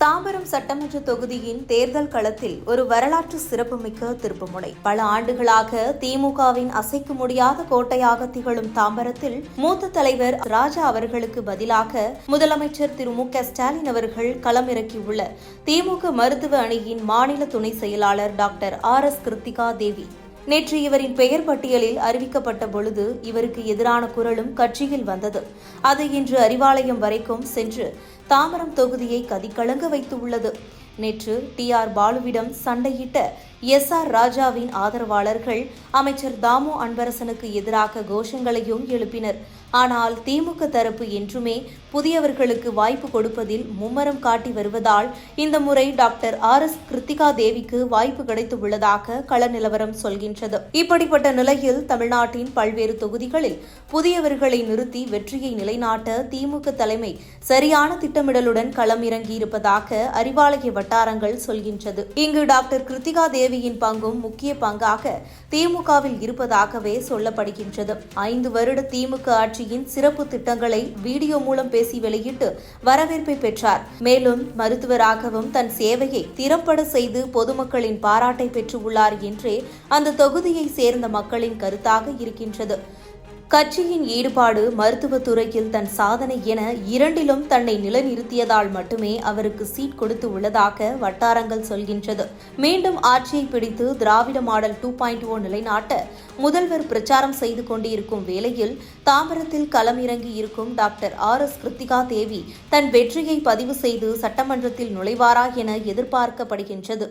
தாம்பரம் சட்டமன்ற தொகுதியின் தேர்தல் களத்தில் ஒரு வரலாற்று சிறப்புமிக்க திருப்புமுனை. பல ஆண்டுகளாக திமுகவின் அசைக்க முடியாத கோட்டையாக திகழும் தாம்பரத்தில் மூத்த தலைவர் ராஜா அவர்களுக்கு பதிலாக முதலமைச்சர் திரு மு.க.ஸ்டாலின் அவர்கள் களமிறக்கியுள்ள திமுக மருத்துவ அணியின் மாநில துணை செயலாளர் டாக்டர் ஆர்.எஸ். கிருத்திகா தேவி. நேற்று இவரின் பெயர் பட்டியலில் அறிவிக்கப்பட்ட பொழுது இவருக்கு எதிரான குரலும் கட்சியில் வந்தது. அது இன்று அறிவாலயம் வரைக்கும் சென்று தாம்பரம் தொகுதியை கதிகலங்க வைத்துள்ளது. நேற்று டி.ஆர். பாலுவிடம் சண்டையிட்ட எஸ்.ஆர். ராஜாவின் ஆதரவாளர்கள் அமைச்சர் தாமு அன்பரசனுக்கு எதிராக கோஷங்களையும் எழுப்பினர். ஆனால் திமுக தரப்பு என்றுமே புதியவர்களுக்கு வாய்ப்பு கொடுப்பதில் மும்மரம் காட்டி வருவதால் இந்த முறை டாக்டர் ஆர்.எஸ். கிருத்திகா தேவிக்கு வாய்ப்பு கிடைத்துள்ளதாக கள நிலவரம் சொல்கின்றது. இப்படிப்பட்ட நிலையில் தமிழ்நாட்டின் பல்வேறு தொகுதிகளில் புதியவர்களை நிறுத்தி வெற்றியை நிலைநாட்ட திமுக தலைமை சரியான திட்டமிடலுடன் களம் இறங்கியிருப்பதாக அறிவாலய வட்டாரங்கள் சொல்கின்றது. இங்கு டாக்டர் கிருத்திகா தேவியின் பங்கும் முக்கிய பங்காக திமுகவில் இருப்பதாகவே சொல்லப்படுகின்றது. 5 வருட திமுக ஆட்சியின் சிறப்பு திட்டங்களை வீடியோ மூலம் பேசி வெளியிட்டு வரவேற்பை பெற்றார். மேலும் மருத்துவராகவும் தன் சேவையை திறம்பட செய்து பொதுமக்களின் பாராட்டை பெற்றுள்ளார் என்றே அந்த தொகுதியை சேர்ந்த மக்களின் கருத்தாக இருக்கின்றது. கட்சியின் ஈடுபாடு மருத்துவத்துறையில் தன் சாதனை என இரண்டிலும் தன்னை நிலைநிறுத்தியதால் மட்டுமே அவருக்கு சீட் கொடுத்து உள்ளதாக வட்டாரங்கள் சொல்கின்றது. மீண்டும் ஆட்சியை பிடித்து திராவிட மாடல் 2.0 நிலைநாட்ட முதல்வர் பிரச்சாரம் செய்து கொண்டிருக்கும் வேளையில் தாம்பரத்தில் களமிறங்கி இருக்கும் டாக்டர் ஆர்.எஸ். கிருத்திகா தேவி தன் வெற்றியை பதிவு செய்து சட்டமன்றத்தில் நுழைவாரா என எதிர்பார்க்கப்படுகின்றது.